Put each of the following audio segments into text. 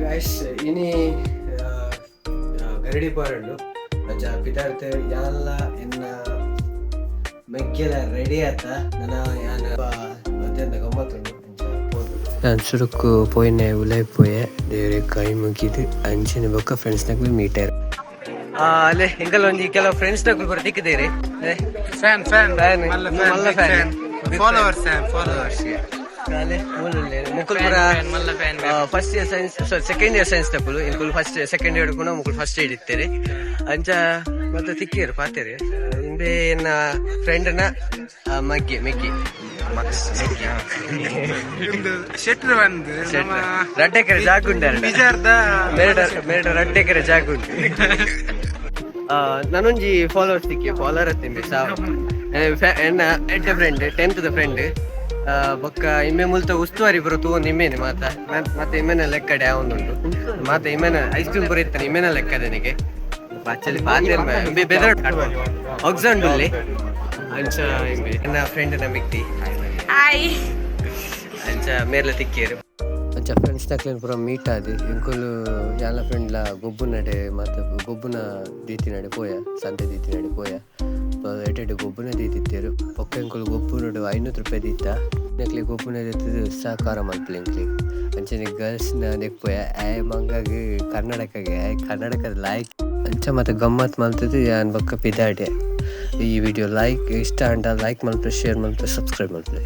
guys, ini ಗರಡಿ ಪಾರಂಡು ಅಜ್ಜ ಪಿತಾರ್ತೆ ಯಾನ್ಲ ಎನ್ನ ಮೆಕ್ಕೆಲ ರೆಡಿ ಆತ ನನ್ನ ಯಾನ ಮತ್ತೆಂದ ಗಮ್ಮತ್ತುಂಡು ನಾನು ಸುರುಕು ಪೋಯಿನ ಉಲೈ ಪೋಯೆ ದೇವ್ರೆ ಕೈ ಮುಗಿದು ಅಂಚಿನ ಬೊಕ್ಕ ಫ್ರೆಂಡ್ಸ್ ನಕ್ಲು ಮೀಟ್ ಆಯ್ರು ಅಲ್ಲೇ ಎಂಕಲ್ ಒಂಜಿ ಕೆಲವು ಫ್ರೆಂಡ್ಸ್ ನಕ್ಲು ಕೂಡ ತಿಕ್ಕಿದೇರಿ ಫ್ಯಾನ್ ಮಲ್ಲ fan followers first year science second year science ತಪ್ಪಲು ಇನ್ಕುಲ್ ಫಸ್ಟ್ ಸೆಕೆಂಡ್ ಇಯರ್ ಕೂಡ ಮುಕ್ಕಳು ಫಸ್ಟ್ ಏಡ್ ಇತ್ತೇರಿ ಅಂಚ ಮತ್ತೆ ತಿಕ್ಕಿಯರು ಪಾತೇರಿ ಇಂಬೆ ಎನ್ನ ಫ್ರೆಂಡ್ನ ಮೆಕ್ಕಿ ಶೆಟ್ರು ಬಂದು ರಡ್ಡೆಕೆರೆ ಜಾಗ ಉಂಟು ಮೇಡ ರಡ್ಡೆಕೆರೆ ಜಾಗ ಉಂಟು ನಾನೊಂಜಿ ಫಾಲೋವರ್ಸ್ ತಿಕ್ಕಿ ಫಾಲೋವರ್ ತಿಂಬಿ ಎನ್ನ ಎಡ್ಡ ಫ್ರೆಂಡ್ 10th ಫ್ರೆಂಡ್ ಬೊಕ್ಕ ಇಮ್ಮೆ ಮುಲ್ತ ಉಸ್ತುವಾರಿ ಬರೋ ತೂವೊಂದು ಇಮ್ಮೇನೆ ಮತ್ತೆ ಇಮ್ಮೆನ ಲೆಕ್ಕಡೆ ಯಾವೊಂದುಂಟು ಮತ್ತೆ ಇಮ್ಮೆನ ಐಸ್ ಕ್ರೀಮ್ ಬರೀತಾನೆ ಇಮ್ಮೆನ ಲೆಕ್ಕದನಿಗೆ ಬಚ್ಚಲಿ ಪಾತೆ ಬೆದರ್ ಒಗ್ಸಂಡುಲ್ಲಿ ಅಂಚ ಇಮ್ಮೆ ಎನ್ನ ಫ್ರೆಂಡ್ ಮಿಕ್ತಿ ಅಂಚ ಮೇರ್ಲ ತಿಕ್ಕೇರು ಅಂಚ ಫ್ರೆಂಡ್ಸ್ ತಕ್ಲೇನು ಪೂರ ಮೀಟ್ ಆದಿ ಇಂಕುಲು ಯಾಲ ಫ್ರೆಂಡ್ಲ ಗೊಬ್ಬುನಡೆ ಮತ್ತೆ ಗೊಬ್ಬುನ ದೀತಿನಡೆ ಪೋಯ ಸಂತೆ ದೀತಿನಡೆ ಪೋಯ ಎಡ್ಡೆಡ್ಡೆ ಗೊಬ್ಬುನ ದೀತಿತ್ತೇರು ಪೊಕ್ಕ ಇಂಕುಲು ಗೊಬ್ಬುನಡು 500 ರೂಪಾಯಿ ದೀತ ನೆಕ್ಲಿ ಗೊಬ್ಬುನ ದೀತಿದ್ದು ಸಹಕಾರ ಮಲ್ಪಲಿ ಇಂಕ್ಲಿ ಅಂಚನೆ ಗರ್ಲ್ಸ್ನ ನೆಕ್ಪೋಯ ಮಂಗಾಗಿ ಕನ್ನಡಕದ ಲಾಯ್ಕ್ ಅಂಚ ಮತ್ತೆ ಗಮ್ಮತ್ ಮಲ್ತದ್ದು ಯಾನ್ ಬೊಕ್ಕ ಪಿದಾಡೆ ಈ ವಿಡಿಯೋ ಲೈಕ್ ಇಷ್ಟ ಅಂಡ ಲೈಕ್ ಮಲ್ಪಲೆ ಶೇರ್ ಮಲ್ಪಲೆ ಸಬ್ಸ್ಕ್ರೈಬ್ ಮಲ್ಪಲೆ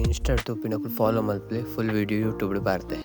ಇನ್ಸ್ಟಾ ತೂಪಿನಕ್ಕೂ ಫಾಲೋ ಮಲ್ಪಲೆ ಫುಲ್ ವಿಡಿಯೋ ಯೂಟ್ಯೂಬ್ ಬಾರ್ತೆ.